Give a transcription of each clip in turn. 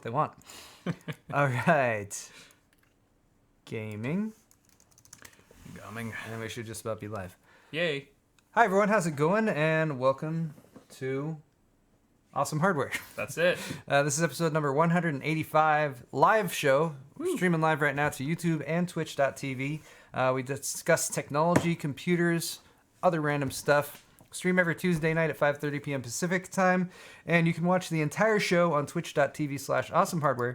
they want. All right. Gaming. Gumming. And we should just about be live. Yay. Hi, everyone. How's it going? And welcome to Awesome Hardware. That's it. This is episode number 185, live show. We're Woo. streaming live right now to YouTube and twitch.tv. We discuss technology, computers, other random stuff. Stream every Tuesday night at 5:30 p.m. Pacific time. And you can watch the entire show on twitch.tv/awesomehardware.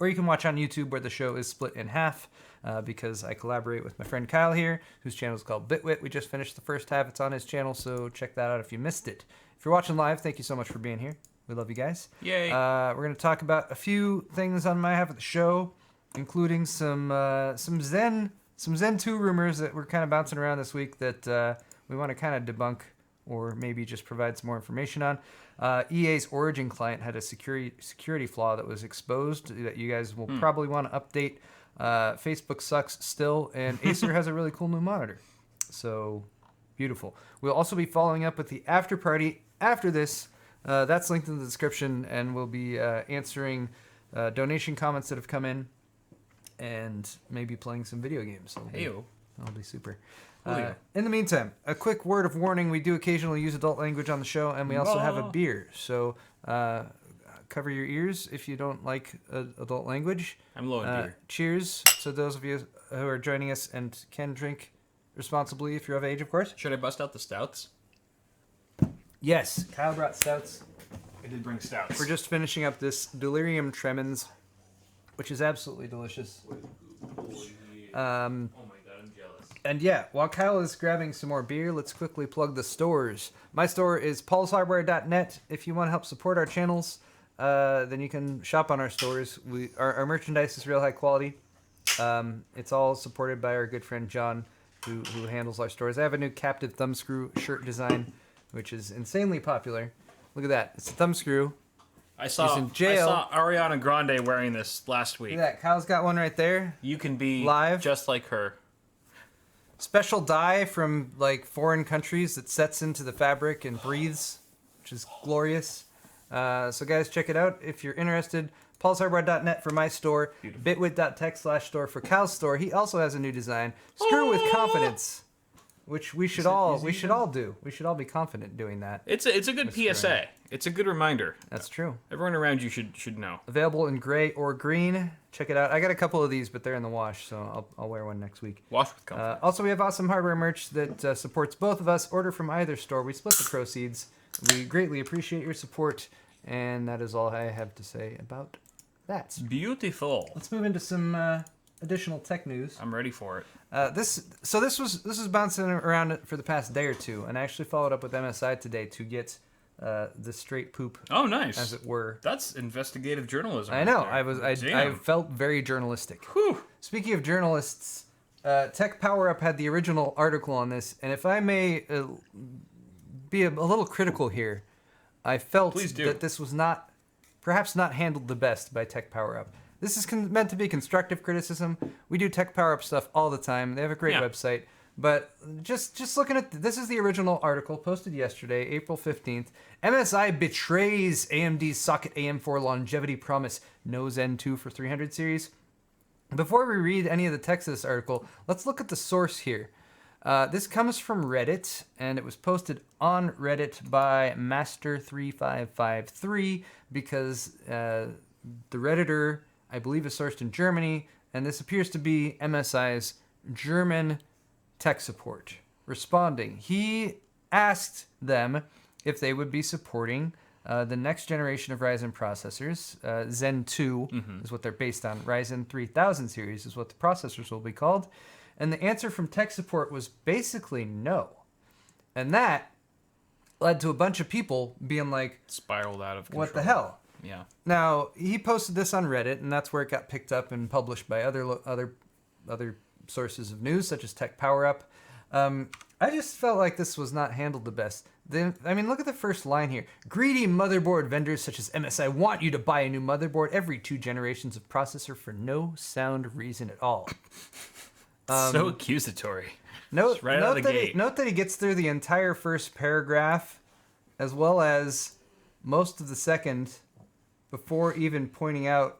Or you can watch on YouTube where the show is split in half because I collaborate with my friend Kyle here, whose channel is called Bitwit. We just finished the first half. It's on his channel, so check that out if you missed it. If you're watching live, thank you so much for being here. We love you guys. Yay. We're going to talk about a few things on my half of the show, including some Zen 2 rumors that were kind of bouncing around this week that we want to kind of debunk or maybe just provide some more information on. EA's Origin client had a security flaw that was exposed that you guys will probably want to update. Facebook sucks still, and Acer has a really cool new monitor. So, beautiful. We'll also be following up with the after party after this. That's linked in the description, and we'll be answering donation comments that have come in and maybe playing some video games. Heyo. That'll be super. Coolio. In the meantime, a quick word of warning. We do occasionally use adult language on the show, and we also have a beer. So cover your ears if you don't like adult language. I'm low in beer. Cheers to those of you who are joining us and can drink responsibly if you're of age, of course. Should I bust out the stouts? Yes, Kyle brought stouts. I did bring stouts. We're just finishing up this Delirium Tremens, which is absolutely delicious. Oh my god, I'm jealous. And yeah, while Kyle is grabbing some more beer, let's quickly plug the stores. My store is paulshardware.net. If you want to help support our channels, then you can shop on our stores. Our merchandise is real high quality. It's all supported by our good friend John, who handles our stores. I have a new captive thumbscrew shirt design, which is insanely popular. Look at that. It's a thumbscrew. He's in jail. I saw Ariana Grande wearing this last week. Look at that. Kyle's got one right there. You can be live, just like her. Special dye from like foreign countries that sets into the fabric and breathes, which is glorious. So guys, check it out if you're interested. paulshardware.net for my store. Bitwit.tech/store for Kyle's store. He also has a new design. Screw with confidence, which we should all do. We should all be confident doing that. It's a good PSA. It's a good reminder. That's true. Everyone around you should know. Available in gray or green. Check it out. I got a couple of these, but they're in the wash, so I'll wear one next week. Wash with confidence. Also, we have awesome hardware merch that supports both of us. Order from either store. We split the proceeds. We greatly appreciate your support, and that is all I have to say about that. Beautiful. Let's move into some additional tech news. I'm ready for it. This was bouncing around for the past day or two, and I actually followed up with MSI today to get the straight poop. Oh, nice. As it were. That's investigative journalism. I know. Right I felt very journalistic. Whew. Speaking of journalists, Tech Power Up had the original article on this, and if I may be a little critical here, I felt that this was perhaps not handled the best by Tech Power Up. This is meant to be constructive criticism. We do Tech Power Up stuff all the time. They have a great website. But just looking at this is the original article posted yesterday, April 15th. MSI betrays AMD's socket AM4 longevity promise. No Zen 2 for 300 series. Before we read any of the text of this article, let's look at the source here. This comes from Reddit, and it was posted on Reddit by Master3553 because the Redditor, I believe, is sourced in Germany, and this appears to be MSI's German tech support responding. He asked them if they would be supporting the next generation of Ryzen processors. Zen 2 is what they're based on. Ryzen 3000 series is what the processors will be called. And the answer from tech support was basically no. And that led to a bunch of people being like, spiraled out of control. What the hell? Yeah. Now, he posted this on Reddit, and that's where it got picked up and published by other sources of news, such as Tech Power Up. I just felt like this was not handled the best. Look at the first line here. Greedy motherboard vendors such as MSI want you to buy a new motherboard every 2 generations of processor for no sound reason at all. So accusatory. Note gate. Note that he gets through the entire first paragraph, as well as most of the second, before even pointing out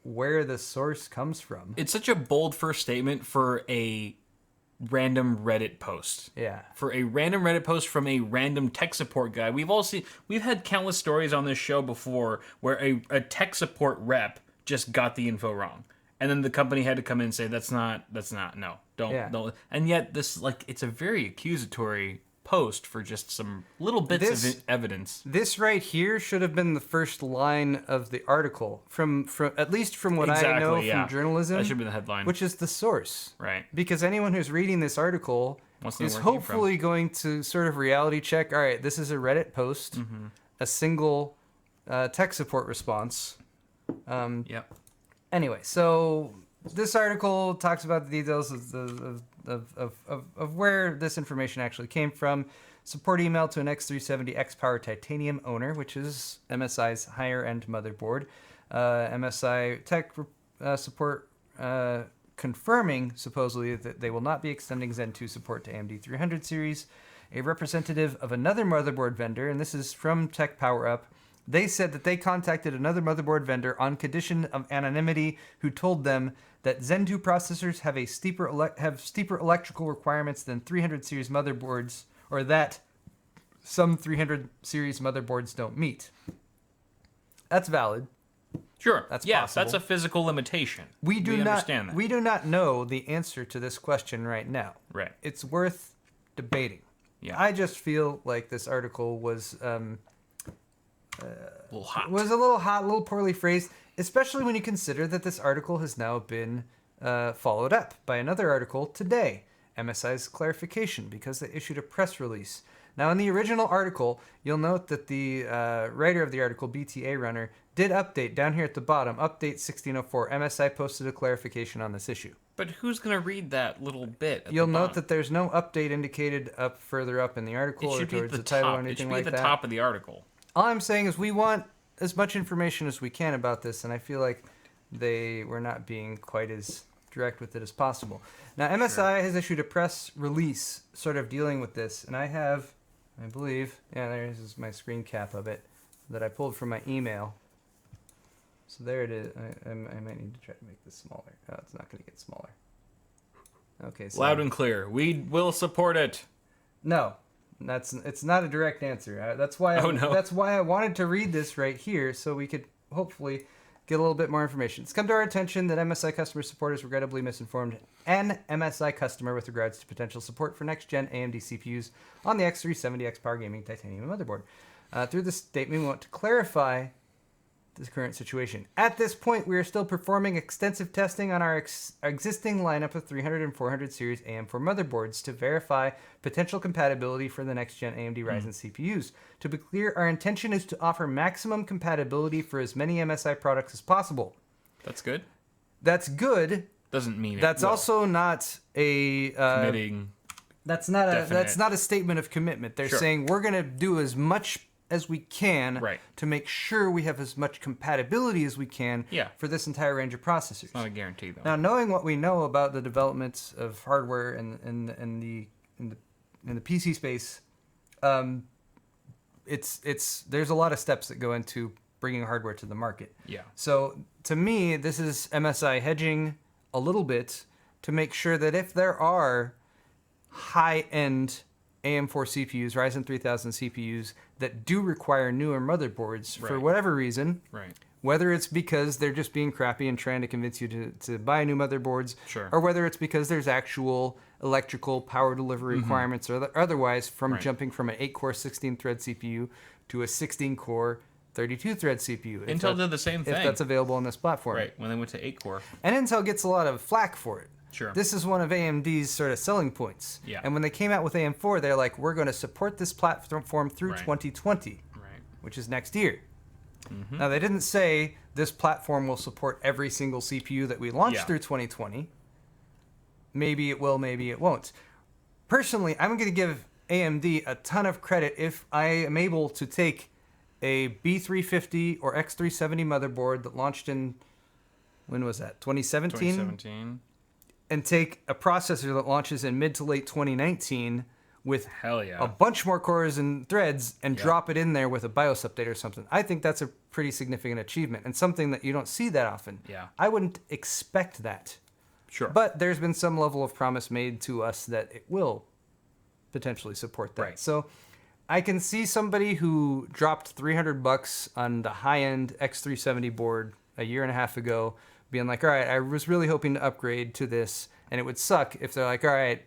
where the source comes from. It's such a bold first statement for a random Reddit post. Yeah. For a random Reddit post from a random tech support guy. We've had countless stories on this show before where a tech support rep just got the info wrong. And then the company had to come in and say, don't. And yet this, it's a very accusatory post for just some little bits of evidence. This right here should have been the first line of the article, from at least from what I know from journalism. That should have been the headline. Which is the source. Right. Because anyone who's reading this article is hopefully going to sort of reality check, all right, this is a Reddit post, a single tech support response. Yep. Anyway, so this article talks about the details of where this information actually came from. Support email to an X370 X-Power Titanium owner, which is MSI's higher-end motherboard. MSI tech support confirming, supposedly, that they will not be extending Zen 2 support to AMD 300 series. A representative of another motherboard vendor, and this is from Tech Power Up, they said that they contacted another motherboard vendor on condition of anonymity who told them that Zen 2 processors have steeper electrical requirements than 300 series motherboards, or that some 300 series motherboards don't meet. That's valid. Sure. That's possible. That's a physical limitation. We understand that. We do not know the answer to this question right now. Right. It's worth debating. Yeah. I just feel like this article was a little hot. Was a little hot, a little poorly phrased, especially when you consider that this article has now been followed up by another article today, MSI's clarification, because they issued a press release. Now, in the original article, you'll note that the writer of the article, BTA Runner, did update down here at the bottom, update 1604. MSI posted a clarification on this issue. But who's going to read that little bit? You'll note that there's no update indicated further up in the article or towards the title or anything like that. It should be the top of the article. All I'm saying is we want as much information as we can about this, and I feel like they were not being quite as direct with it as possible. Now, MSI has issued a press release sort of dealing with this, and I have, I believe, there's my screen cap of it that I pulled from my email. So there it is. I might need to try to make this smaller. Oh, it's not going to get smaller. Okay. So loud and clear. We will support it. No. It's not a direct answer. That's why. That's why I wanted to read this right here, so we could hopefully get a little bit more information. It's come to our attention that MSI customer support has regrettably misinformed an MSI customer with regards to potential support for next-gen AMD CPUs on the X370 X-Power Gaming Titanium motherboard. Through this statement, we want to clarify the current situation. At this point, we are still performing extensive testing on our existing lineup of 300 and 400 series AM4 motherboards to verify potential compatibility for the next-gen AMD Ryzen CPUs. To be clear, our intention is to offer maximum compatibility for as many MSI products as possible. That's good. That's good. Doesn't mean that's also not a committing. That's not a statement of commitment. They're saying we're going to do as much as we can to make sure we have as much compatibility as we can for this entire range of processors. It's not a guarantee, though. Now, knowing what we know about the developments of hardware in the PC space, there's a lot of steps that go into bringing hardware to the market. Yeah. So to me, this is MSI hedging a little bit to make sure that if there are high-end AM4 CPUs, Ryzen 3000 CPUs that do require newer motherboards for whatever reason, whether it's because they're just being crappy and trying to convince you to buy new motherboards, or whether it's because there's actual electrical power delivery requirements or otherwise from jumping from an 8-core 16-thread CPU to a 16-core 32-thread CPU. Intel did the same thing. If that's available on this platform. Right, when they went to 8-core. And Intel gets a lot of flack for it. Sure. This is one of AMD's sort of selling points. Yeah. And when they came out with AM4, they're like, we're going to support this platform through 2020, which is next year. Now, they didn't say this platform will support every single CPU that we launch through 2020. Maybe it will, maybe it won't. Personally, I'm going to give AMD a ton of credit if I am able to take a B350 or X370 motherboard that launched in, when was that, 2017? 2017. And take a processor that launches in mid to late 2019 with Hell yeah. a bunch more cores and threads and drop it in there with a BIOS update or something. I think that's a pretty significant achievement and something that you don't see that often. Yeah. I wouldn't expect that. Sure. But there's been some level of promise made to us that it will potentially support that. Right. So I can see somebody who dropped $300 on the high-end X370 board a year and a half ago being like, all right, I was really hoping to upgrade to this, and it would suck if they're like, all right,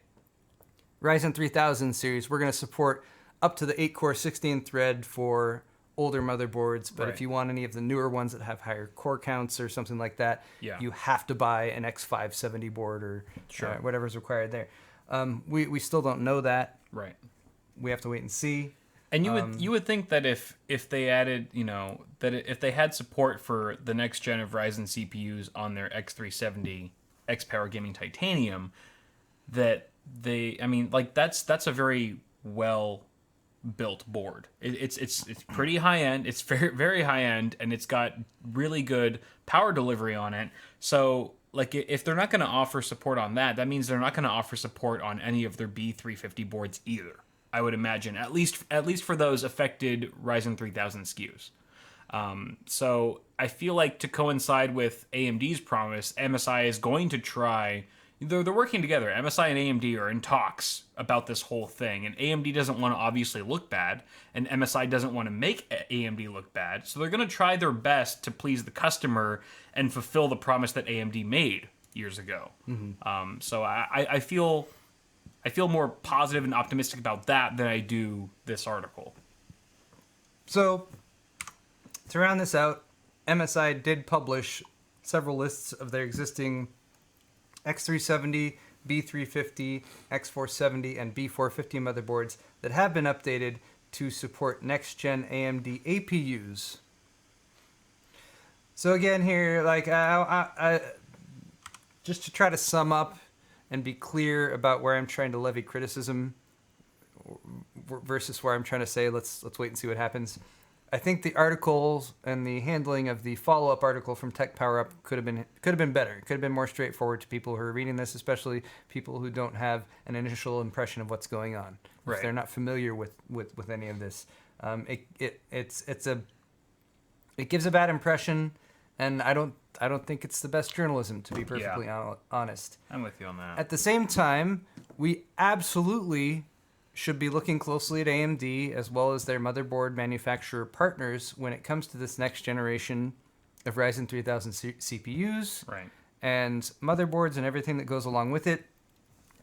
Ryzen 3000 series, we're going to support up to the 8-core 16-thread for older motherboards, but if you want any of the newer ones that have higher core counts or something like that, you have to buy an X570 board or whatever's required there. We still don't know that. Right. We have to wait and see. And you would think that if they added, if they had support for the next gen of Ryzen CPUs on their X370 X-Power Gaming Titanium, that that's a very well built board. It's pretty high end. It's very, very high end, and it's got really good power delivery on it. So like if they're not going to offer support on that, that means they're not going to offer support on any of their B350 boards either. I would imagine, at least for those affected Ryzen 3000 SKUs. So I feel like to coincide with AMD's promise, MSI is going to try. They're working together. MSI and AMD are in talks about this whole thing, and AMD doesn't want to obviously look bad, and MSI doesn't want to make AMD look bad. So they're going to try their best to please the customer and fulfill the promise that AMD made years ago. Mm-hmm. So I feel more positive and optimistic about that than I do this article. So, to round this out, MSI did publish several lists of their existing X370, B350, X470, and B450 motherboards that have been updated to support next-gen AMD APUs. So again here, like, I just to try to sum up and be clear about where I'm trying to levy criticism versus where I'm trying to say let's wait and see what happens. I think the articles and the handling of the follow-up article from Tech Power Up could have been better. It could have been more straightforward to people who are reading this, especially people who don't have an initial impression of what's going on. Right. If they're not familiar with any of this, it gives a bad impression, and I don't think it's the best journalism, to be perfectly honest. I'm with you on that. At the same time, we absolutely should be looking closely at AMD as well as their motherboard manufacturer partners when it comes to this next generation of Ryzen 3000 CPUs and motherboards and everything that goes along with it.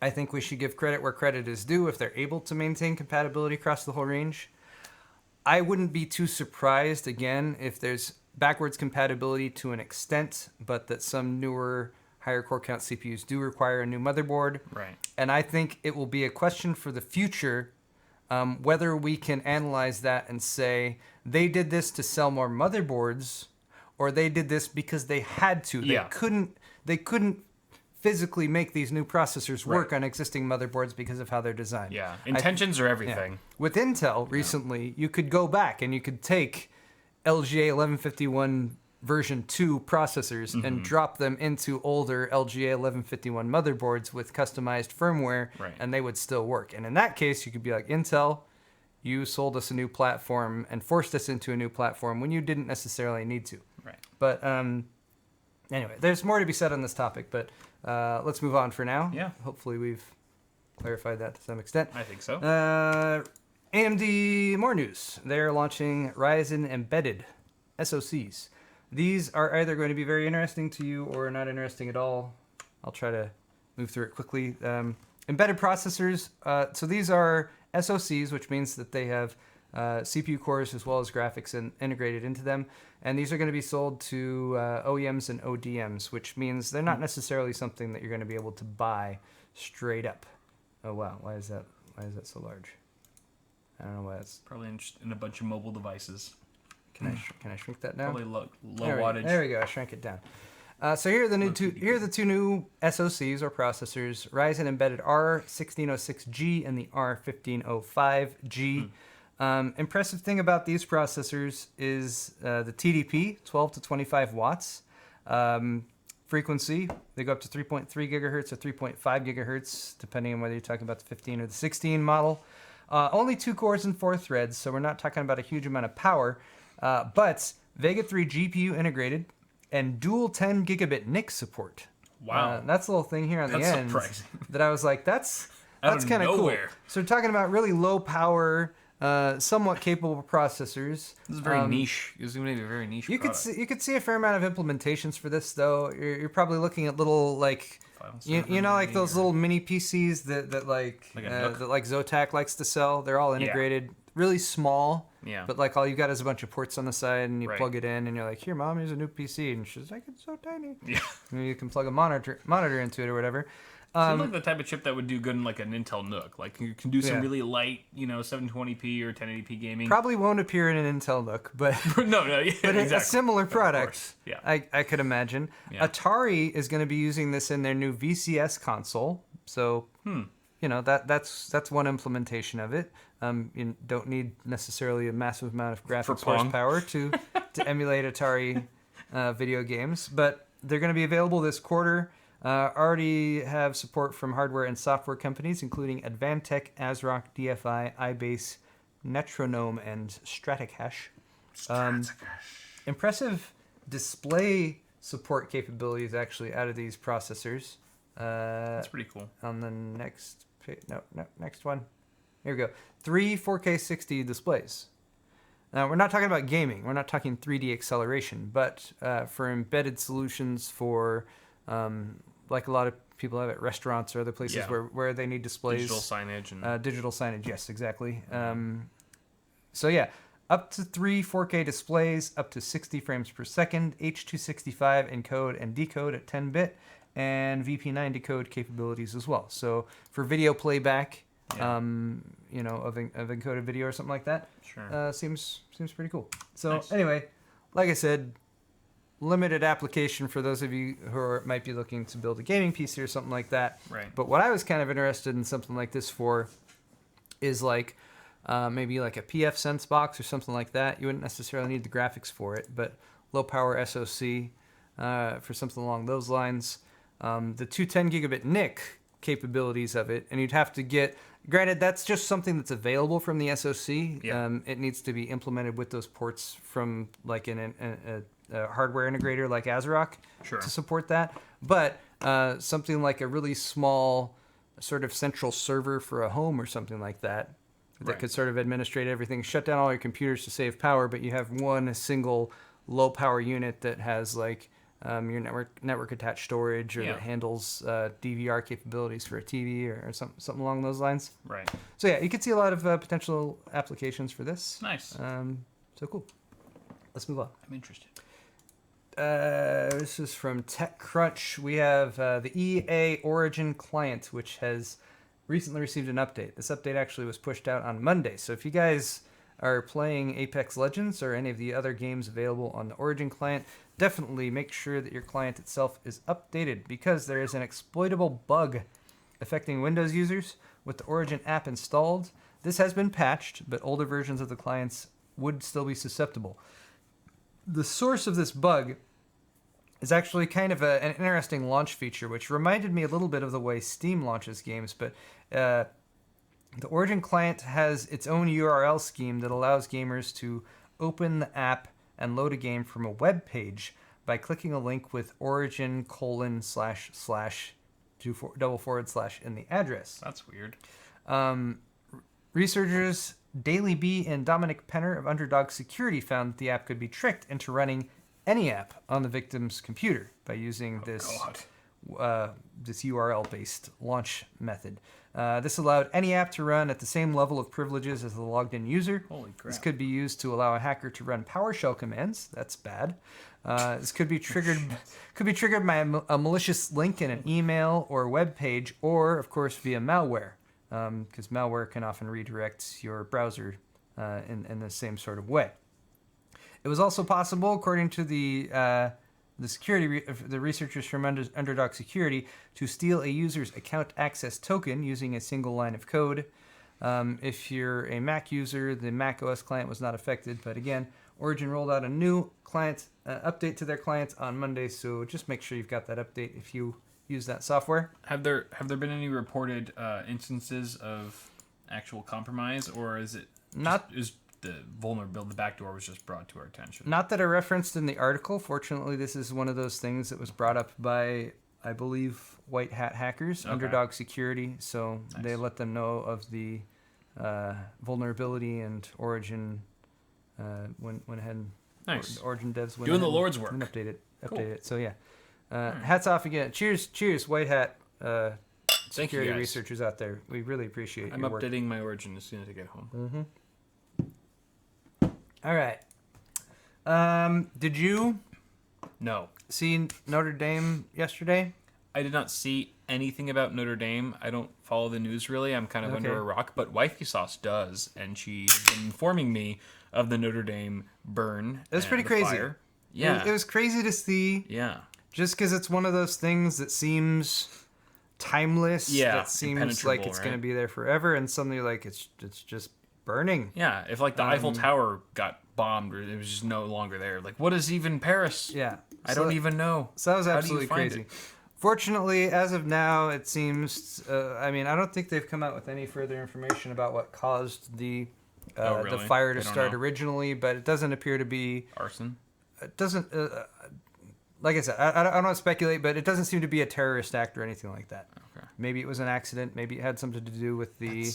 I think we should give credit where credit is due if they're able to maintain compatibility across the whole range. I wouldn't be too surprised, again, if there's backwards compatibility to an extent, but that some newer higher core count CPUs do require a new motherboard. Right. And I think it will be a question for the future whether we can analyze that and say they did this to sell more motherboards or they did this because they had to. They couldn't physically make these new processors work on existing motherboards because of how they're designed. Yeah. Intentions are everything. Yeah. With Intel recently, you could go back and you could take LGA 1151 version 2 processors and drop them into older LGA 1151 motherboards with customized firmware, and they would still work. And in that case, you could be like, Intel, you sold us a new platform and forced us into a new platform when you didn't necessarily need to. Right. But anyway, there's more to be said on this topic, but let's move on for now. Yeah. Hopefully we've clarified that to some extent. I think so. AMD, more news. They're launching Ryzen embedded SoCs. These are either going to be very interesting to you or not interesting at all. I'll try to move through it quickly. Embedded processors. So these are SoCs, which means that they have CPU cores as well as graphics integrated into them. And these are going to be sold to OEMs and ODMs, which means they're not necessarily something that you're going to be able to buy straight up. Oh, wow. Why is that so large? I don't know why it's... Probably in a bunch of mobile devices. Can I shrink that down? Probably low wattage. There we go. I shrank it down. So here are the two new SoCs or processors: Ryzen embedded R1606G and the R1505G. Impressive thing about these processors is the TDP, 12 to 25 watts. frequency. They go up to 3.3 gigahertz or 3.5 gigahertz, depending on whether you're talking about the 15 or the 16 model. Only 2 cores and 4 threads, so we're not talking about a huge amount of power. But Vega 3 GPU integrated and dual 10 gigabit NIC support. Wow. That's a little thing here on the end surprising. that I was like, that's kind of cool. So we're talking about really low power, somewhat capable processors. This is very niche. This is going to be a very niche product. You could see a fair amount of implementations for this, though. You're probably looking at little, like, you know, like those little mini PCs that Zotac likes to sell. They're all integrated, really small. Yeah. But like all you got is a bunch of ports on the side, and you plug it in, and you're like, "Here, Mom, here's a new PC," and she's like, "It's so tiny." Yeah. And you can plug a monitor into it or whatever. Seems like the type of chip that would do good in like an Intel NUC. Like you can do some really light, 720p or 1080p gaming. Probably won't appear in an Intel NUC, but but exactly. A similar product. Yeah. I could imagine. Yeah. Atari is going to be using this in their new VCS console. So that's one implementation of it. You don't need necessarily a massive amount of graphics horsepower to emulate Atari video games, but they're going to be available this quarter. Already have support from hardware and software companies, including Advantech, ASRock, DFI, iBase, Metronome, and Stratacache. Impressive display support capabilities actually out of these processors. That's pretty cool. On the next page, next one. Here we go. 3 4K 60 displays. Now, we're not talking about gaming. We're not talking 3D acceleration, but for embedded solutions for, like a lot of people have at restaurants or other places where they need displays. Digital signage. Digital signage, yes, exactly. So yeah, up to 3 4K displays, up to 60 frames per second, H.265 encode and decode at 10-bit, and VP9 decode capabilities as well. So for video playback, of encoded video or something like that, seems pretty cool. So anyway, like I said, limited application for those of you who might be looking to build a gaming PC or something like that. Right. But what I was kind of interested in something like this for is like maybe like a PF Sense box or something like that. You wouldn't necessarily need the graphics for it, but low power SoC for something along those lines. The 210 gigabit NIC capabilities of it, and you'd have to get, granted, that's just something that's available from the SoC. It needs to be implemented with those ports from like a hardware integrator like ASRock to support that. But something like a really small sort of central server for a home or something like that could sort of administrate everything, shut down all your computers to save power, but you have one single low power unit that has like your network attached storage, or that handles DVR capabilities for a TV or something along those lines. Right. So yeah, you could see a lot of potential applications for this. Nice. So cool. Let's move on. I'm interested. This is from TechCrunch. We have the EA Origin client, which has recently received an update. This update actually was pushed out on Monday. So if you guys are playing Apex Legends or any of the other games available on the Origin client, definitely make sure that your client itself is updated, because there is an exploitable bug affecting Windows users with the Origin app installed. This has been patched, but older versions of the clients would still be susceptible. The source of this bug is actually kind of an interesting launch feature, which reminded me a little bit of the way Steam launches games, but the Origin client has its own URL scheme that allows gamers to open the app and load a game from a web page by clicking a link with origin : / in the address. That's weird. Researchers Daily B and Dominic Penner of Underdog Security found that the app could be tricked into running any app on the victim's computer by using this URL-based launch method. This allowed any app to run at the same level of privileges as the logged-in user. Holy crap. This could be used to allow a hacker to run PowerShell commands. That's bad. This could be triggered by a malicious link in an email or web page, or, of course, via malware, because malware can often redirect your browser in the same sort of way. It was also possible, according to the researchers from Underdog Security, to steal a user's account access token using a single line of code. If you're a Mac user, the Mac OS client was not affected, but again, Origin rolled out a new client update to their clients on Monday, so just make sure you've got that update if you use that software. Have there been any reported instances of actual compromise, or is it is the vulnerability, the backdoor was just brought to our attention? Not that are referenced in the article. Fortunately, this is one of those things that was brought up by, I believe, white hat hackers, Underdog Security. So they let them know of the vulnerability, and Origin went ahead and Origin devs went doing the Lord's work and update it. So yeah, hats off again. Cheers, white hat security researchers out there. We really appreciate your work. I'm updating my Origin as soon as I get home. Mm-hmm. All right. Did you see Notre Dame yesterday? I did not see anything about Notre Dame. I don't follow the news really. I'm kind of under a rock, but Wifey Sauce does, and she's been informing me of the Notre Dame burn. It was pretty crazy. Fire. Yeah. It was crazy to see. Yeah. Just because it's one of those things that seems timeless. Yeah. That seems like it's going to be there forever, and suddenly like it's just burning. Yeah, if like the Eiffel Tower got bombed or it was just no longer there. Like, what is even Paris? Yeah. I don't even know. So that was absolutely crazy. Fortunately, as of now, it seems, I don't think they've come out with any further information about what caused the fire to start originally, but it doesn't appear to be... Arson? It doesn't... like I said, I don't want to speculate, but it doesn't seem to be a terrorist act or anything like that. Okay. Maybe it was an accident. Maybe it had something to do with the...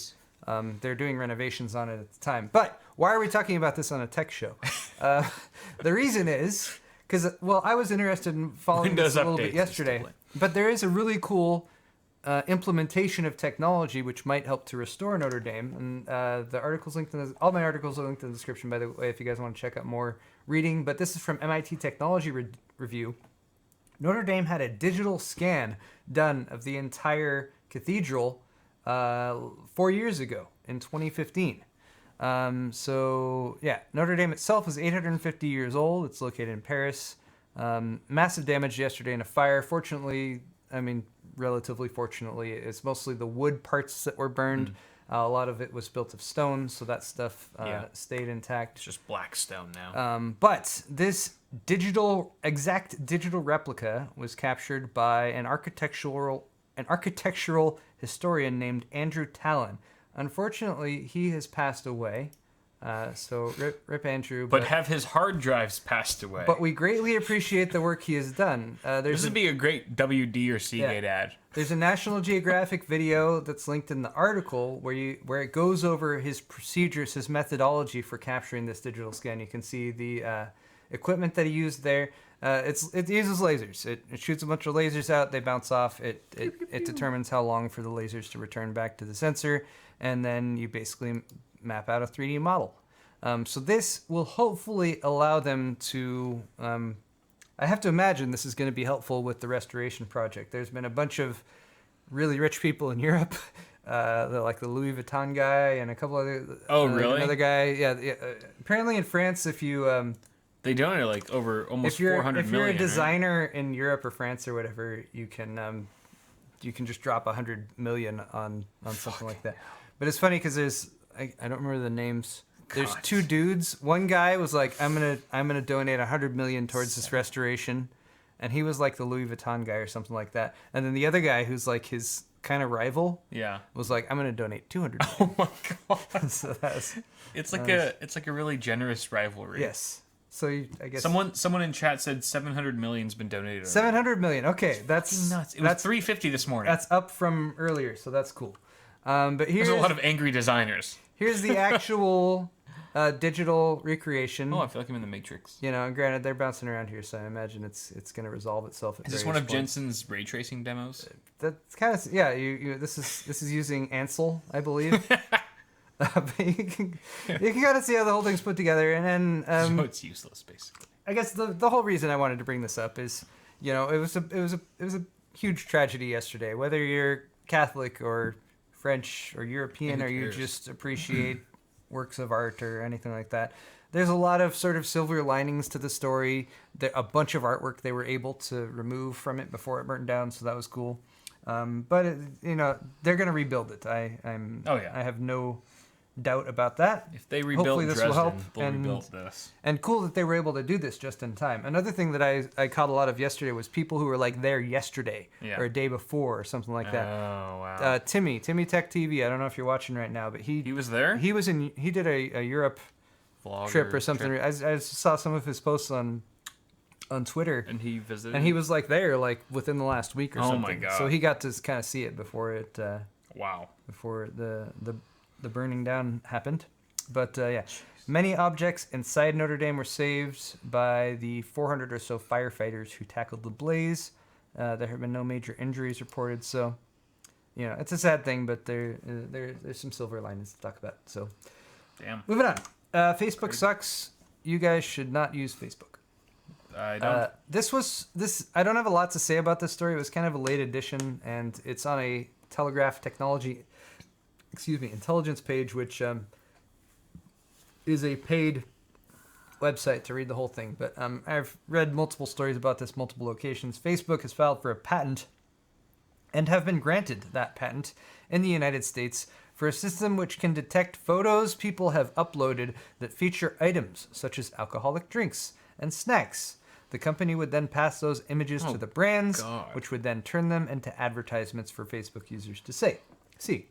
they're doing renovations on it at the time. But why are we talking about this on a tech show? The reason is because, I was interested in following this a little bit yesterday. But there is a really cool implementation of technology which might help to restore Notre Dame. And the article's linked all my articles are linked in the description, by the way, if you guys want to check out more reading. But this is from MIT Technology Review. Notre Dame had a digital scan done of the entire cathedral 4 years ago in 2015. Notre Dame itself is 850 years old. It's located in Paris. Massive damage yesterday in a fire. Fortunately, relatively fortunately, it's mostly the wood parts that were burned. A lot of it was built of stone, so that stuff stayed intact. It's just black stone now. But this exact digital replica was captured by an architectural historian named Andrew Tallon. Unfortunately, he has passed away. So rip Andrew. But have his hard drives passed away. But we greatly appreciate the work he has done. This would be a great WD or Seagate ad. There's a National Geographic video that's linked in the article where it goes over his procedures, his methodology for capturing this digital scan. You can see the equipment that he used there. It uses lasers. It shoots a bunch of lasers out. They bounce off. It determines how long for the lasers to return back to the sensor, and then you basically map out a 3D model. So this will hopefully allow them to... I have to imagine this is going to be helpful with the restoration project. There's been a bunch of really rich people in Europe, like the Louis Vuitton guy and a couple other... Oh, really? Another guy. Yeah. Apparently in France, if you... they donated like over almost 400 million. If you're a designer in Europe or France or whatever, you can just drop 100 million on something like that. But it's funny because there's... I don't remember the names. There's two dudes. One guy was like, I'm gonna donate 100 million towards this restoration, and he was like the Louis Vuitton guy or something like that. And then the other guy, who's like his kind of rival, was like, I'm gonna donate 200 million. Oh my god! So it's like a really generous rivalry. Yes. So I guess someone in chat said 700 million's been donated. 700 million. Okay, that's nuts. It was 350 this morning. That's up from earlier, so that's cool. But here's a lot of angry designers. Here's the actual digital recreation. Oh, I feel like I'm in the Matrix. Granted, they're bouncing around here, so I imagine it's going to resolve itself. Is this one of Jensen's ray tracing demos? That's kind of This is using Ansel, I believe. But you can kind of see how the whole thing's put together, and then so it's useless, basically. I guess the whole reason I wanted to bring this up is, it was a huge tragedy yesterday. Whether you're Catholic or French or European, or you just appreciate works of art or anything like that, there's a lot of sort of silver linings to the story. A bunch of artwork they were able to remove from it before it burned down, so that was cool. But they're going to rebuild it. I have no doubt about that. If they rebuilt Hopefully this will help, Dresden, they'll rebuild this. And cool that they were able to do this just in time. Another thing that I caught a lot of yesterday was people who were like there yesterday or a day before or something like that. Oh, wow. Timmy Tech TV. I don't know if you're watching right now, but he was there? He did a Europe trip or something. I saw some of his posts on Twitter. And he visited? And he was like there like within the last week or something. Oh my God. So he got to kind of see it before it wow. Before the burning down happened. But yeah, many objects inside Notre Dame were saved by the 400 or so firefighters who tackled the blaze. There have been no major injuries reported, so you know it's a sad thing, but there's some silver linings to talk about. So, damn. Moving on. Facebook sucks. You guys should not use Facebook. I don't. This. I don't have a lot to say about this story. It was kind of a late edition, and it's on a Telegraph Technology. Intelligence page, which is a paid website to read the whole thing. But I've read multiple stories about this, multiple locations. Facebook has filed for a patent and have been granted that patent in the United States for a system which can detect photos people have uploaded that feature items such as alcoholic drinks and snacks. The company would then pass those images to the brands, which would then turn them into advertisements for Facebook users to see.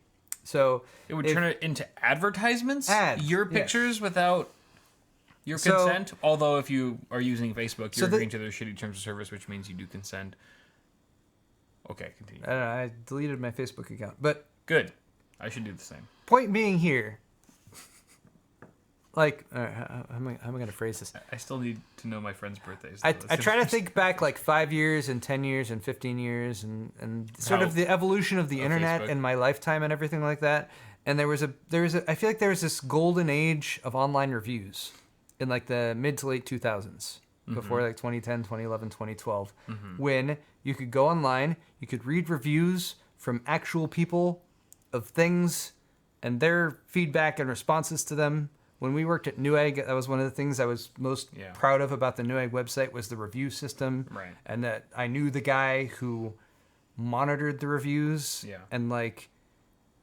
So it would turn it into advertisements? Ads, your pictures without your consent? Although if you are using Facebook, you're agreeing to their shitty terms of service, which means you do consent. Okay, continue. I don't know, I deleted my Facebook account, but... Good. I should do the same. Point being here... Like, how am I going to phrase this? I still need to know my friends' birthdays. I try to think back like 5 years and 10 years and 15 years and sort of the evolution of the internet in my lifetime and everything like that. And there was I feel like there was this golden age of online reviews in like the mid to late 2000s, before like 2010, 2011, 2012, when you could go online, you could read reviews from actual people of things and their feedback and responses to them. When we worked at Newegg, that was one of the things I was most proud of about the Newegg website was the review system. Right. And that I knew the guy who monitored the reviews. Yeah. And like,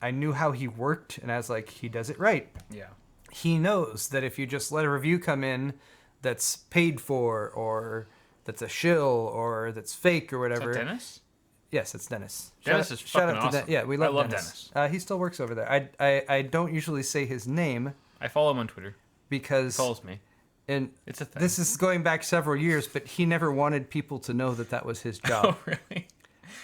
I knew how he worked, and I was like, he does it right. Yeah. He knows that if you just let a review come in that's paid for, or that's a shill, or that's fake, or whatever. Is that Dennis? Yes, it's Dennis. Dennis is fucking awesome. Yeah, we love Dennis. He still works over there. I don't usually say his name. I follow him on Twitter. Because he follows me. And it's a thing. This is going back several years, but he never wanted people to know that was his job. Oh, really?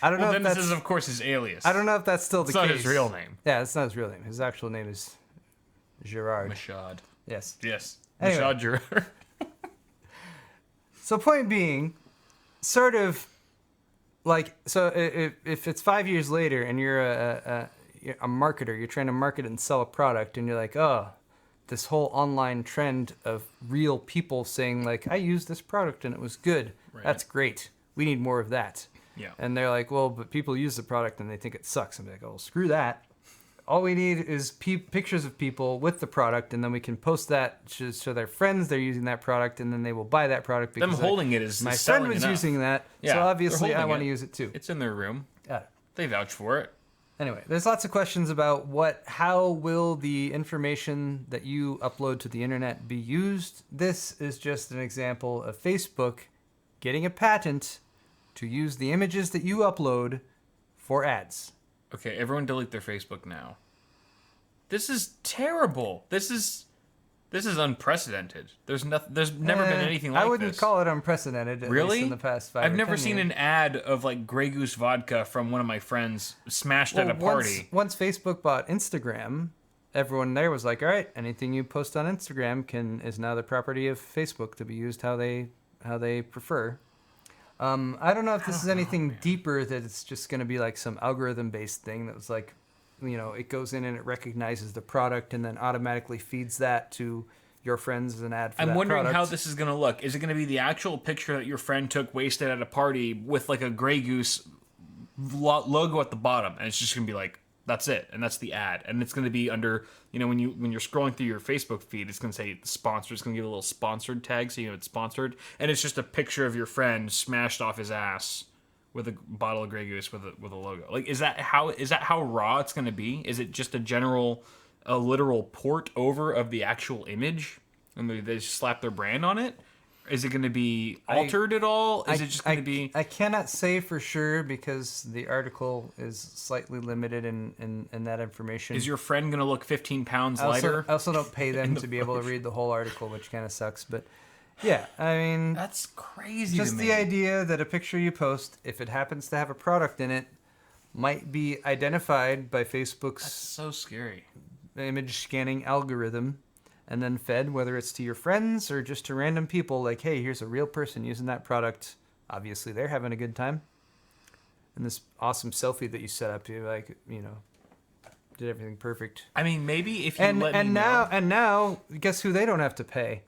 I don't know if this is, of course, his alias. I don't know if that's still the case. It's not his real name. Yeah, it's not his real name. His actual name is Gerard. Mashad. Yes. Yes. Anyway. Mashad Gerard. So point being, sort of, like, so if it's 5 years later and you're a marketer, you're trying to market and sell a product, and you're like, oh, this whole online trend of real people saying, like, I used this product and it was good. Right. That's great. We need more of that. Yeah. And they're like, well, but people use the product and they think it sucks. I'm like, oh, screw that. All we need is pictures of people with the product, and then we can post that to show their friends they're using that product, and then they will buy that product because them holding it is my friend was using that, so obviously I want to use it too. It's in their room. Yeah. They vouch for it. Anyway, there's lots of questions about how will the information that you upload to the internet be used. This is just an example of Facebook getting a patent to use the images that you upload for ads. Okay, everyone delete their Facebook now. This is terrible. This is unprecedented. There's never been anything like this. I wouldn't call it unprecedented, at least in the past 5 I've or never 10 seen years. an ad of like Grey Goose vodka from one of my friends smashed at a party. Once Facebook bought Instagram, everyone there was like, all right, anything you post on Instagram is now the property of Facebook to be used how they prefer. I don't know if this is anything deeper, that it's just going to be like some algorithm-based thing that was like, you know, it goes in and it recognizes the product and then automatically feeds that to your friends as an ad for that product. I'm wondering how this is going to look. Is it going to be the actual picture that your friend took wasted at a party with like a Grey Goose logo at the bottom, and it's just going to be like, that's it, and that's the ad, and it's going to be under, you know, when you're scrolling through your Facebook feed, it's going to say sponsored. It's going to give a little sponsored tag, so you know it's sponsored, and it's just a picture of your friend smashed off his ass with a bottle of Grey Goose with a logo. Like, is that how raw it's going to be? Is it just a general a literal port over of the actual image, and they just slap their brand on it? Is it going to be altered at all? Is it just going to be... I cannot say for sure because the article is slightly limited in that information. Is your friend going to look 15 pounds lighter? I also don't pay them to be able to read the whole article, which kind of sucks. But yeah, I mean... That's crazy just to me. the idea that a picture you post, if it happens to have a product in it, might be identified by Facebook's... That's so scary. ...image scanning algorithm, and then fed, whether it's to your friends or just to random people, like, hey, here's a real person using that product. Obviously, they're having a good time. And this awesome selfie that you set up, you like, you know, did everything perfect. I mean, maybe if you let me now, know. And now, guess who they don't have to pay?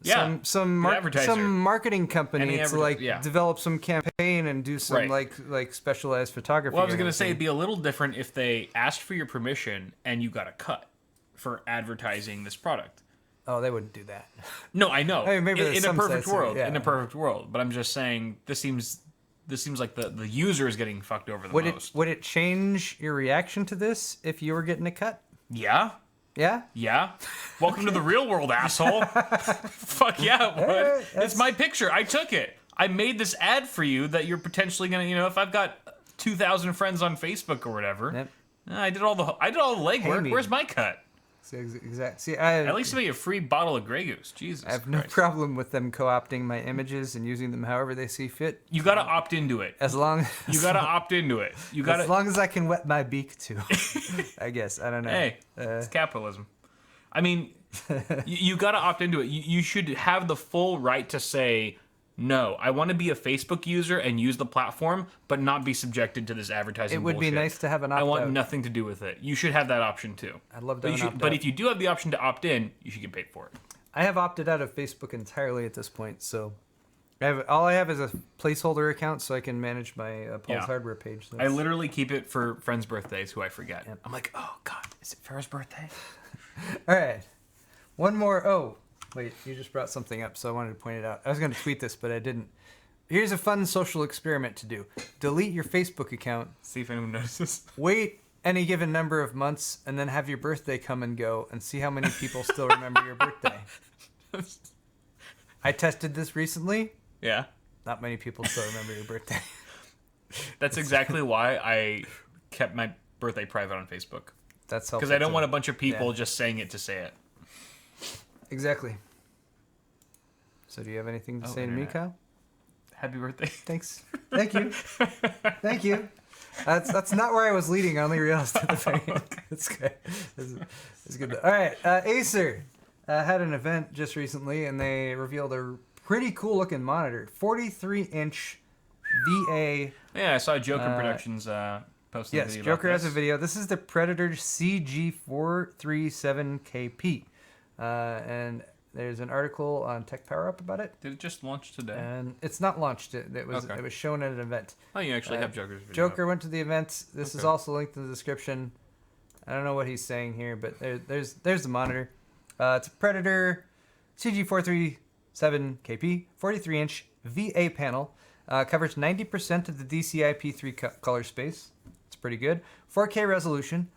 Yeah, some marketing company to like develop some campaign and do some like specialized photography. Well, I was gonna say it'd be a little different if they asked for your permission and you got a cut for advertising this product. Oh, they wouldn't do that. No, I know. I mean, maybe in a perfect world, yeah. in a perfect world. But I'm just saying, this seems like the user is getting fucked over the most. Would it change your reaction to this if you were getting a cut? Yeah. Yeah? Yeah. Welcome to the real world, asshole. Fuck yeah, it would. It's my picture. I took it. I made this ad for you that you're potentially gonna, you know, if I've got 2,000 friends on Facebook or whatever, I did all the legwork. Where's my cut? Exactly. At least give me a free bottle of Grey Goose. Jesus I have no problem with them co-opting my images and using them however they see fit. You gotta opt into it. As long you gotta opt into it. You gotta. As long as I can wet my beak too. I guess. I don't know. Hey, it's capitalism. I mean, you gotta opt into it. You should have the full right to say, no, I want to be a Facebook user and use the platform, but not be subjected to this advertising It would bullshit. be nice to have an opt-out. I want nothing to do with it. You should have that option too. I'd love to have an opt-out. But if you do have the option to opt in, you should get paid for it. I have opted out of Facebook entirely at this point, so all I have is a placeholder account so I can manage my Paul's Hardware page. I literally keep it for friends' birthdays who I forget. Yep. I'm like, oh God, is it Farrah's birthday? All right. One more. Oh, wait, you just brought something up, so I wanted to point it out. I was going to tweet this, but I didn't. Here's a fun social experiment to do. Delete your Facebook account. See if anyone notices. Wait any given number of months, and then have your birthday come and go, and see how many people still remember your birthday. I tested this recently. Yeah. Not many people still remember your birthday. That's exactly why I kept my birthday private on Facebook. That's helpful. Because I don't want a bunch of people just saying it to say it. Exactly. So do you have anything to say to me, Kyle? Happy birthday. Thanks. Thank you. Thank you. That's not where I was leading. I only realized at the very That's good. That's good. All right. Acer had an event just recently, and they revealed a pretty cool looking monitor. 43-inch VA. Yeah, I saw Joker Productions posting a video. Yes, Joker has a video. This is the Predator CG437KP. And there's an article on Tech Power Up about it. Did it just launch today? And it's not launched. It was shown at an event. Oh, you actually have Joker's video. Joker went to the event. This is also linked in the description. I don't know what he's saying here, but there's the monitor. It's a Predator CG437KP, 43-inch VA panel. Covers 90% of the DCI-P3 color space. It's pretty good. 4K resolution.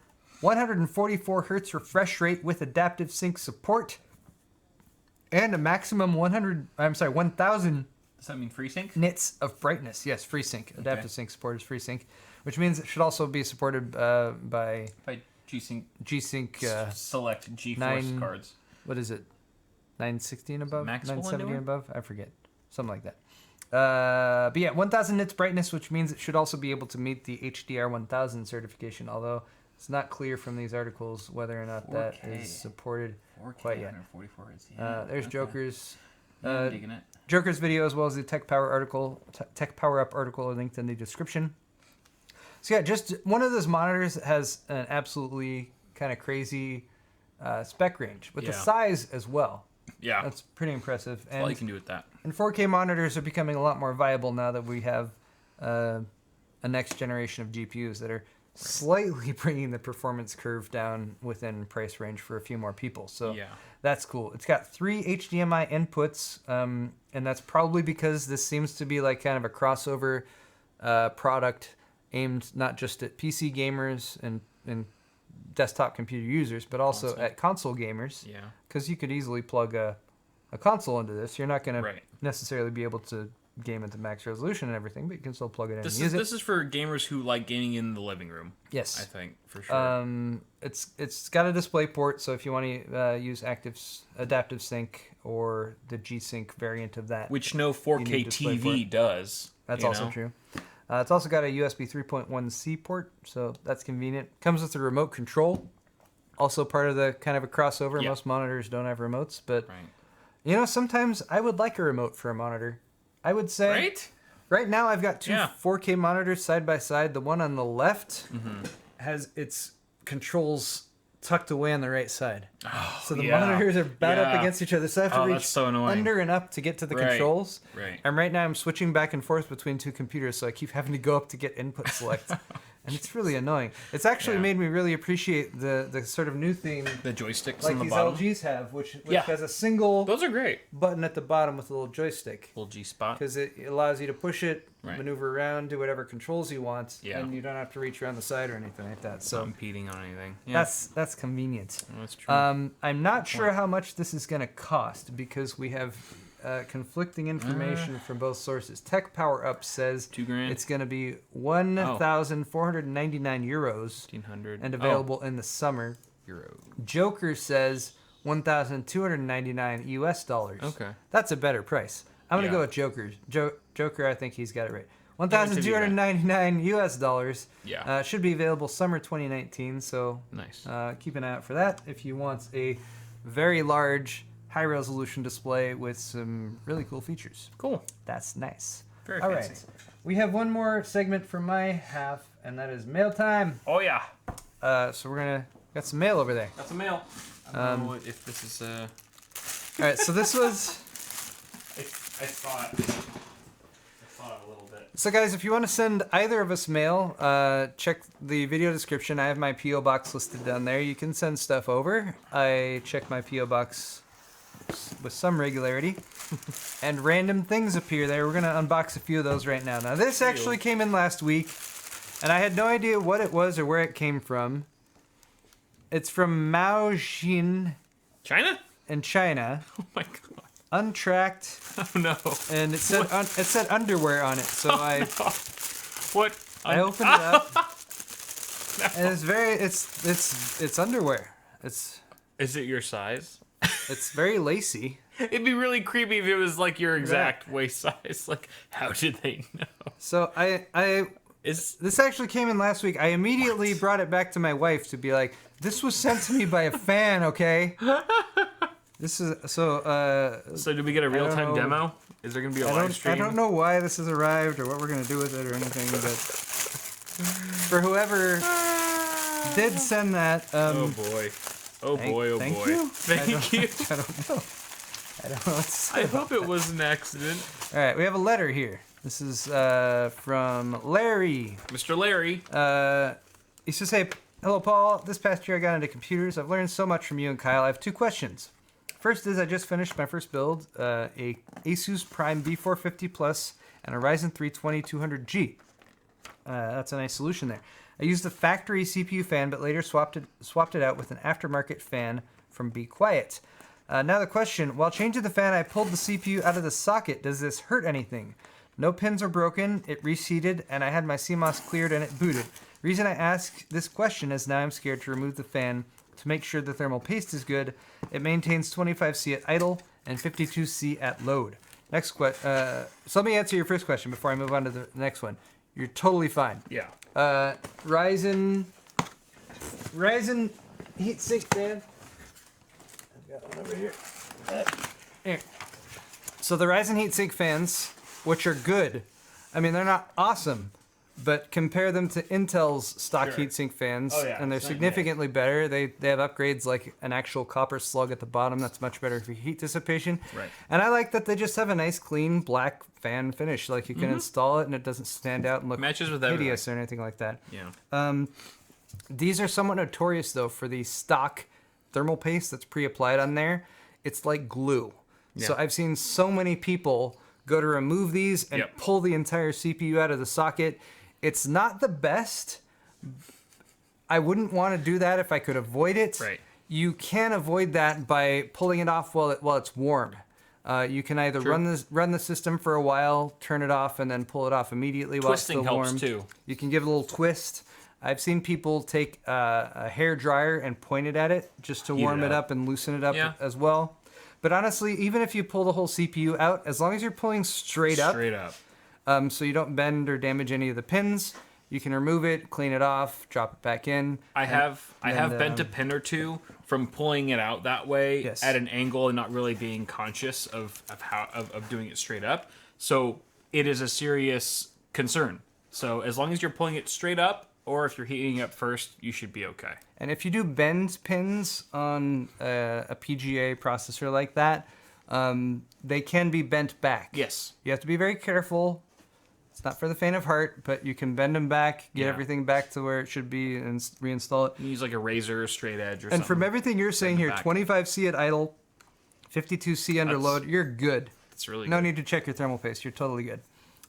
144 hertz refresh rate with adaptive sync support, and a maximum 1,000. Does that mean FreeSync? Nits of brightness. Yes, FreeSync. Adaptive sync support is FreeSync, which means it should also be supported by G-Sync. G-Sync. Select GeForce cards. What is it? 960 and above? Max 970 and above? I forget. Something like that. But yeah, 1,000 nits brightness, which means it should also be able to meet the HDR 1000 certification, although it's not clear from these articles whether or not 4K. that is supported 4K, quite yet. 144 hertz. There's Joker's I'm digging it. Joker's video, as well as the Tech Power Up article are linked in the description. So yeah, just one of those monitors that has an absolutely kind of crazy spec range with the size as well. Yeah, that's pretty impressive. That's all you can do with that. And 4K monitors are becoming a lot more viable now that we have a next generation of GPUs that are slightly bringing the performance curve down within price range for a few more people. So that's cool. It's got 3 HDMI inputs, and that's probably because this seems to be like kind of a crossover product aimed not just at PC gamers and desktop computer users, but also at console gamers. Yeah. Because you could easily plug a console into this. You're not going to necessarily be able to game at the max resolution and everything, but you can still plug it in and use it. This is for gamers who like gaming in the living room. Yes. I think, for sure. It's got a display port, so if you want to use Adaptive Sync or the G-Sync variant of that. Which no 4K TV does. That's also true. It's also got a USB 3.1C port, so that's convenient. Comes with a remote control. Also part of the kind of a crossover. Yep. Most monitors don't have remotes, but you know, sometimes I would like a remote for a monitor. I would say right now I've got two 4K monitors side by side. The one on the left has its controls tucked away on the right side. Oh, so the monitors are bowed up against each other. So I have to reach under and up to get to the controls. Right. And right now I'm switching back and forth between two computers, so I keep having to go up to get input select. And it's really annoying. It's actually made me really appreciate the sort of new theme. The joysticks like on the these bottom. LGs have, which has a single Those are great. button at the bottom with a little joystick. Little G spot. Because it allows you to push it, maneuver around, do whatever controls you want, and you don't have to reach around the side or anything like that. So not impeding on anything. Yeah. That's convenient. Oh, that's true. I'm not sure how much this is going to cost because we have conflicting information from both sources. Tech Power Up says $2,000. it's going to be 1,499 euros, 1,500, and available in the summer. Euro. Joker says 1,299 US dollars. Okay, that's a better price. I'm going to go with Joker's. Joker, I think he's got it right. 1,299 US dollars. Yeah. Should be available summer 2019. So nice. Keep an eye out for that if you want a very large, high-resolution display with some really cool features. Cool. That's nice. Very All fancy. right. We have one more segment for my half, and that is mail time. Oh, yeah. So we're got some mail over there. Got some mail. I don't know if this is... All right, so this was... I thought a little bit. So guys, if you want to send either of us mail, check the video description. I have my P.O. box listed down there. You can send stuff over. I check my P.O. box with some regularity, and random things appear there. We're going to unbox a few of those right now. Now, this actually came in last week, and I had no idea what it was or where it came from. It's from Mao Xin. China? In China. Oh my god. Untracked. Oh no. And it said underwear on it, so no. What? I opened it up. No. And it's underwear. Is it your size? It's very lacy. It'd be really creepy if it was like your exact waist size. Like, how did they know? So this actually came in last week. I immediately brought it back to my wife to be like, this was sent to me by a fan, okay? This is so did we get a real-time demo? Is there gonna be a live stream? I don't know why this has arrived or what we're gonna do with it or anything, but for whoever did send that, oh boy. Oh boy, thank boy. You? Thank you. I don't know. I don't know what to say. I hope it was an accident. All right, we have a letter here. This is from Larry. Mr. Larry. He says, hey, hello, Paul. This past year I got into computers. I've learned so much from you and Kyle. I have two questions. First is I just finished my first build, a Asus Prime B450 Plus and a Ryzen 3 2200G. That's a nice solution there. I used the factory CPU fan, but later swapped it out with an aftermarket fan from Be Quiet. Now the question, while changing the fan, I pulled the CPU out of the socket. Does this hurt anything? No pins are broken, it reseated, and I had my CMOS cleared and it booted. Reason I ask this question is now I'm scared to remove the fan to make sure the thermal paste is good. It maintains 25C at idle and 52C at load. Next question. So let me answer your first question before I move on to the next one. You're totally fine. Yeah. Ryzen heatsink fan. I've got one over here. Here. So the Ryzen heatsink fans, which are good. I mean, they're not awesome, but compare them to Intel's stock heatsink fans, and they're significantly better. They have upgrades like an actual copper slug at the bottom that's much better for heat dissipation. Right. And I like that they just have a nice, clean black fan finish. Like you can install it and it doesn't stand out and look matches with hideous or anything like that. Yeah. These are somewhat notorious though for the stock thermal paste that's pre-applied on there. It's like glue. Yeah. So I've seen so many people go to remove these and pull the entire CPU out of the socket. It's not the best, I wouldn't want to do that if I could avoid it. Right. You can avoid that by pulling it off while it's warm. You can either run the system for a while, turn it off, and then pull it off immediately while it's still warm. Twisting helps too. You can give it a little twist. I've seen people take a hair dryer and point it at it just to warm it up and loosen it up as well. But honestly, even if you pull the whole CPU out, as long as you're pulling straight up, so you don't bend or damage any of the pins, you can remove it, clean it off, drop it back in. I have bent a pin or two from pulling it out that way at an angle and not really being conscious of doing it straight up. So it is a serious concern. So as long as you're pulling it straight up, or if you're heating up first, you should be okay. And if you do bend pins on a PGA processor like that, they can be bent back. Yes. You have to be very careful. It's not for the faint of heart, but you can bend them back, get everything back to where it should be, and reinstall it. You use like a razor or straight edge or something. And from everything you're saying here, 25C at idle, 52C under load, you're good. That's really good. No need to check your thermal paste. You're totally good.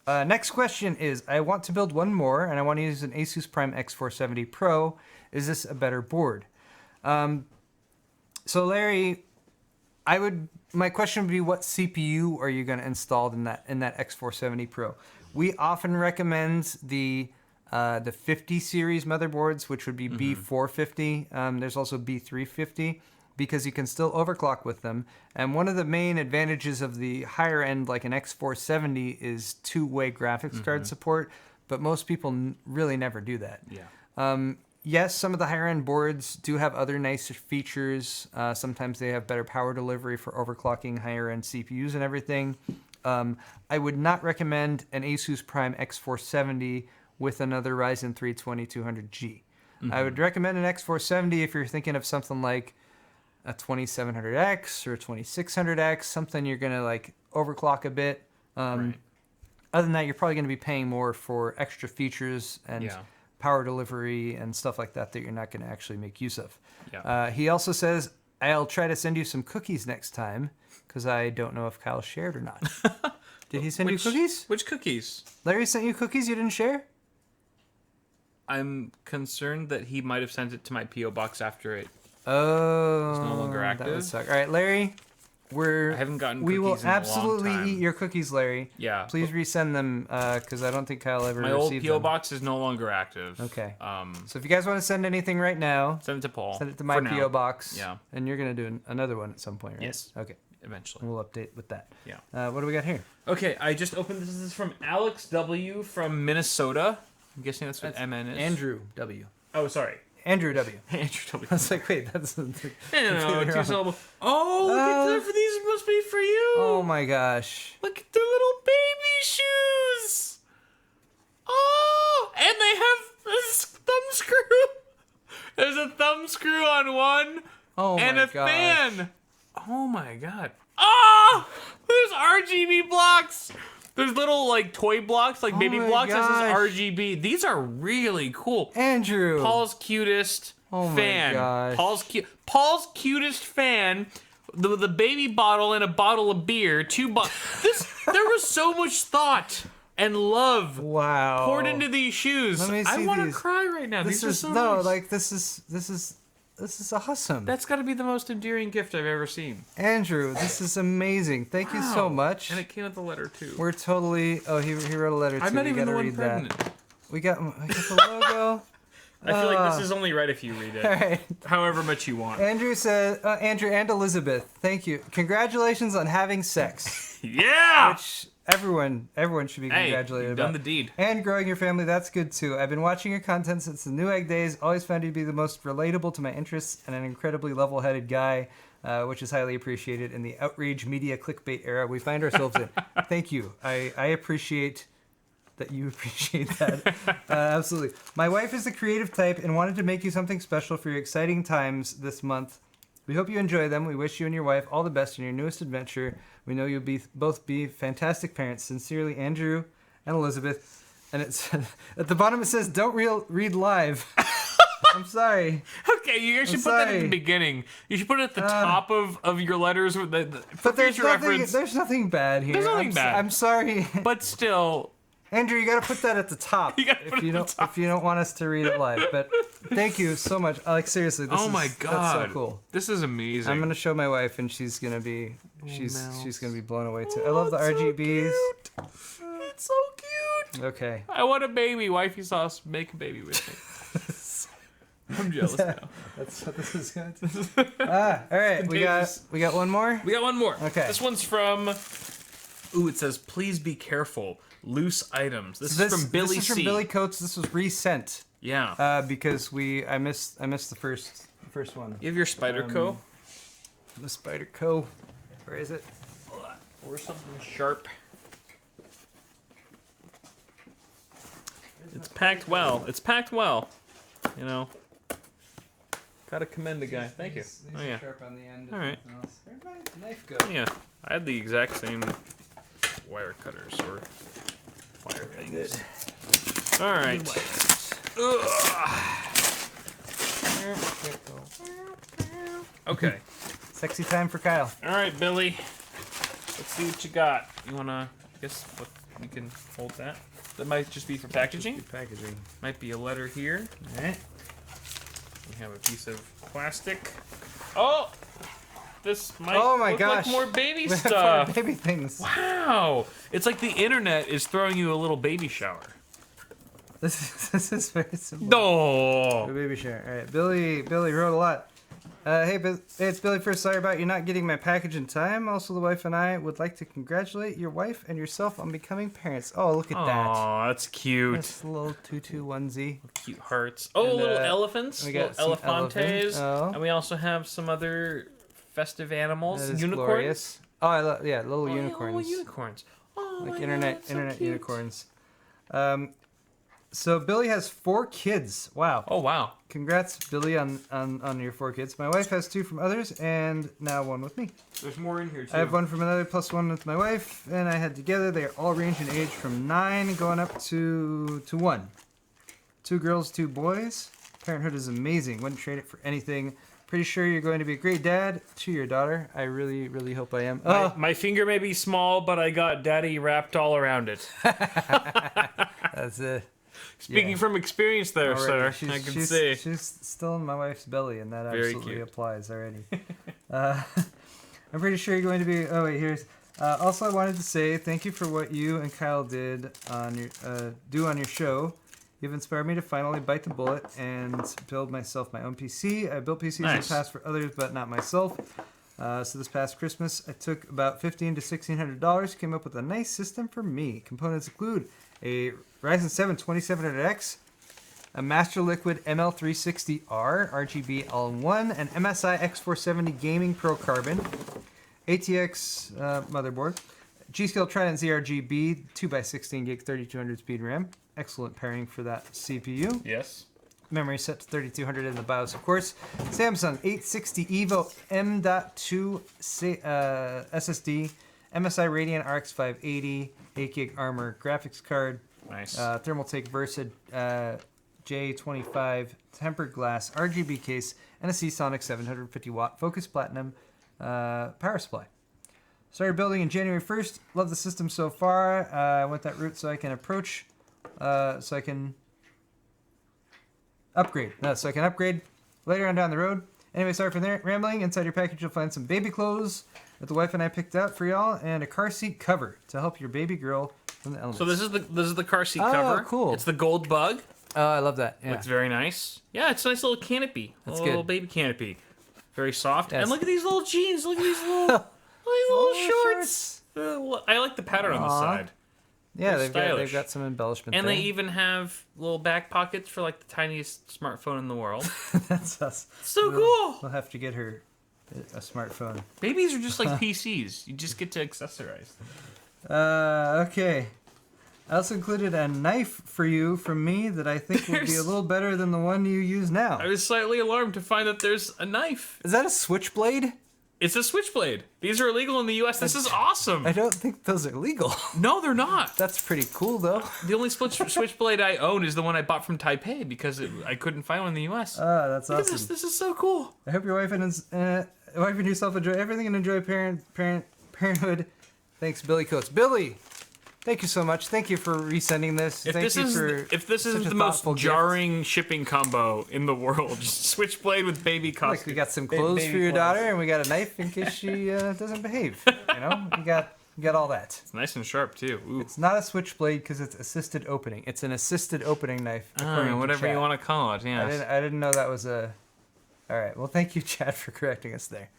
Next question is, I want to build one more, and I want to use an Asus Prime X470 Pro. Is this a better board? So Larry, my question would be, what CPU are you going to install in that X470 Pro? We often recommend the 50 series motherboards, which would be B450. There's also B350. Because you can still overclock with them. And one of the main advantages of the higher end, like an X470, is two-way graphics card support, but most people really never do that. Yeah. Yes, some of the higher end boards do have other nice features. Sometimes they have better power delivery for overclocking higher end CPUs and everything. I would not recommend an Asus Prime X470 with another Ryzen 3 2200G. I would recommend an X470 if you're thinking of something like a 2700X or a 2600X, something you're gonna like overclock a bit. Other than that, you're probably gonna be paying more for extra features and power delivery and stuff like that you're not gonna actually make use of. Yeah. He also says, I'll try to send you some cookies next time, because I don't know if Kyle shared or not. Did he send you cookies? Which cookies? Larry sent you cookies you didn't share? I'm concerned that he might have sent it to my P.O. box after it. Oh, it's no longer active. That would suck. All right, Larry, I haven't gotten cookies we will in a long absolutely time. eat your cookies, Larry. Yeah. Please resend them, because I don't think Kyle ever received them. My old P.O. box is no longer active. Okay. So if you guys want to send anything right now, send it to Paul. Send it to my P.O. box. Yeah. And you're gonna do another one at some point, right? Yes. Okay. Eventually. We'll update with that. Yeah. What do we got here? Okay, I just opened this. This is from Alex W. from Minnesota. I'm guessing that's what MN is. Andrew W. Oh, sorry. Andrew W. Andrew W. I was like, wait, that's... No, two syllable. Oh, look at that. These must be for you. Oh, my gosh. Look at their little baby shoes. Oh, and they have this thumb screw. There's a thumb screw on one. Oh, and my a gosh. fan. Oh, my God. Oh, there's RGB blocks. There's little, like, toy blocks, like baby blocks that says RGB. These are really cool. Andrew. Paul's cutest fan. My gosh. Paul's cutest fan. The baby bottle and a bottle of beer. There was so much thought and love poured into these shoes. I want to cry right now. These are so nice. Like, this is awesome. That's got to be the most endearing gift I've ever seen. Andrew, this is amazing. Thank you so much. And it came with a letter, too. We're totally... Oh, he wrote a letter, too. I'm not even the one read pregnant. That. We got the logo. I feel like this is only right if you read it. All right. However much you want. Andrew said... Andrew and Elizabeth, thank you. Congratulations on having sex. Yeah! Which... Everyone should be congratulated you've about. done the deed. And growing your family, that's good too. I've been watching your content since the New Egg days. Always found you to be the most relatable to my interests and an incredibly level-headed guy, which is highly appreciated in the outrage media clickbait era we find ourselves in. Thank you. I appreciate that you appreciate that. Absolutely. My wife is the creative type and wanted to make you something special for your exciting times this month. We hope you enjoy them. We wish you and your wife all the best in your newest adventure. We know you'll both be fantastic parents. Sincerely, Andrew and Elizabeth. And it's at the bottom it says, don't read live. I'm sorry. Okay, you should put that at the beginning. You should put it at the top of your letters. But there's nothing bad here. There's nothing bad. I'm sorry. But still... Andrew, you got to put that at the top. If you don't want us to read it live. But Thank you so much. Like seriously, this my god, that's so cool. This is amazing. I'm gonna show my wife, and she's gonna be she's gonna be blown away too. I love the it's so RGBs. cute. It's so cute. Okay. I want a baby. Wifey saw us make a baby with me. I'm jealous now. That's what this is going to. All right. We got one more. We got one more. Okay. This one's from. Ooh, it says, "Please be careful. Loose items." This is from Billy This is C. from Billy Coates. This was resent. Yeah. Because I missed the first one. You have your Spyderco? The Spyderco. Where is it? Or something sharp. It's packed well. It's packed well. You know. Gotta commend the guy. Thank you. These Oh are yeah. sharp on the end. All right. Where'd my knife go? Yeah. I had the exact same wire cutters or wire things. All right. Okay. Sexy time for Kyle. All right, Billy. Let's see what you got. You wanna? I guess what you can hold that. That might just be for packaging. Packaging. Might be a letter here. All right. We have a piece of plastic. Oh, this might look gosh. like more baby More stuff. baby things. Wow, it's like the internet is throwing you a little baby shower. This is very simple. No. The baby shower. All right, Billy wrote a lot. Hey, it's Billy first. Sorry about you not getting my package in time. Also, the wife and I would like to congratulate your wife and yourself on becoming parents. Oh, look at that. Oh, that's cute. That's a little tutu onesie. Cute hearts. Oh, And, little elephants. we Little got some elephantes. elephant. Oh. And we also have some other festive animals. That is Unicorns. glorious. Oh, little Oh, yeah, unicorns. little unicorns. Oh, Like my internet God, so cute. unicorns. So Billy has 4 kids. Wow. Oh, wow. Congrats, Billy, on your 4 kids. My wife has 2 from others, and now 1 with me. There's more in here, too. I have 1 from another, plus 1 with my wife, and I had together. They are all range in age from 9 going up to 1. 2 girls, 2 boys. Parenthood is amazing. Wouldn't trade it for anything. Pretty sure you're going to be a great dad to your daughter. I really, really hope I am. My finger may be small, but I got daddy wrapped all around it. That's it. Speaking from experience there, Already. sir. I can see. She's still in my wife's belly, and that Very absolutely cute. applies already. I'm pretty sure you're going to be. Oh wait, here's. Also, I wanted to say thank you for what you and Kyle did on your show. You've inspired me to finally bite the bullet and build myself my own PC. I built PCs in the past for others, but not myself. So this past Christmas, I took about $1,500 to $1,600, came up with a nice system for me. Components include a Ryzen 7 2700X, a Master Liquid ML360R RGB all-in-one, an MSI X470 Gaming Pro Carbon, ATX motherboard, G-Skill Trident ZRGB 2x16 gig 3200 speed RAM. Excellent pairing for that CPU. Yes. Memory set to 3200 in the BIOS, of course. Samsung 860 EVO M.2 SSD, MSI Radeon RX 580, 8 gig Armor graphics card. Nice. Thermaltake Versa J25 tempered glass RGB case, and a Seasonic 750 watt Focus Platinum power supply. Started building in January 1st. Love the system so far. I went that route so I can upgrade. No, so I can upgrade later on down the road. Anyway, sorry for rambling. Inside your package, you'll find some baby clothes that the wife and I picked out for y'all, and a car seat cover to help your baby girl from the elements. So this is the car seat cover. Oh, cool. It's the gold bug. Oh, I love that. Yeah. Looks very nice. Yeah, it's a nice little canopy. That's little good. baby canopy. Very soft. Yes. And look at these little jeans. Look at these little shorts. I like the pattern on the side. Yeah, They're they've got some embellishment And there. they even have little back pockets for like the tiniest smartphone in the world. That's us. So cool. We'll have to get her a smartphone. Babies are just like PCs. You just get to accessorize them. Okay. I also included a knife for you from me that I think will be a little better than the one you use now. I was slightly alarmed to find that there's a knife. Is that a switchblade? It's a switchblade. These are illegal in the U.S. This is awesome. I don't think those are legal. No, they're not. That's pretty cool, though. The only switchblade I own is the one I bought from Taipei because I couldn't find one in the U.S. That's Look at awesome. this. This is so cool. I hope your wife and yourself enjoy everything and enjoy parenthood. Thanks, Billy Coates. Billy, Thank you so much. Thank you for resending this. If this is the most jarring shipping combo in the world, just switchblade with baby costume. Like we got some clothes for your daughter, and we got a knife in case she doesn't behave. You know, you got all that. It's nice and sharp too. Ooh. It's not a switchblade because it's assisted opening. It's an assisted opening knife. Whatever you want to call it. Yeah. I didn't know that was a. All right. Well, thank you, Chad, for correcting us there,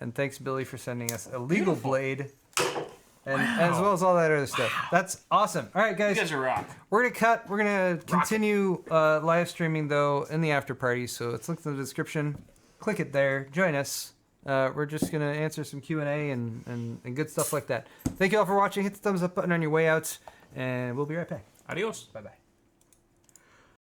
and thanks, Billy, for sending us a legal blade. And as well as all that other stuff. That's awesome. All right, guys. You guys are rock. We're going to cut. We're going to continue live streaming, though, in the after party. So let's look in the description. Click it there. Join us. We're just going to answer some Q&A and good stuff like that. Thank you all for watching. Hit the thumbs up button on your way out. And we'll be right back. Adios. Bye-bye.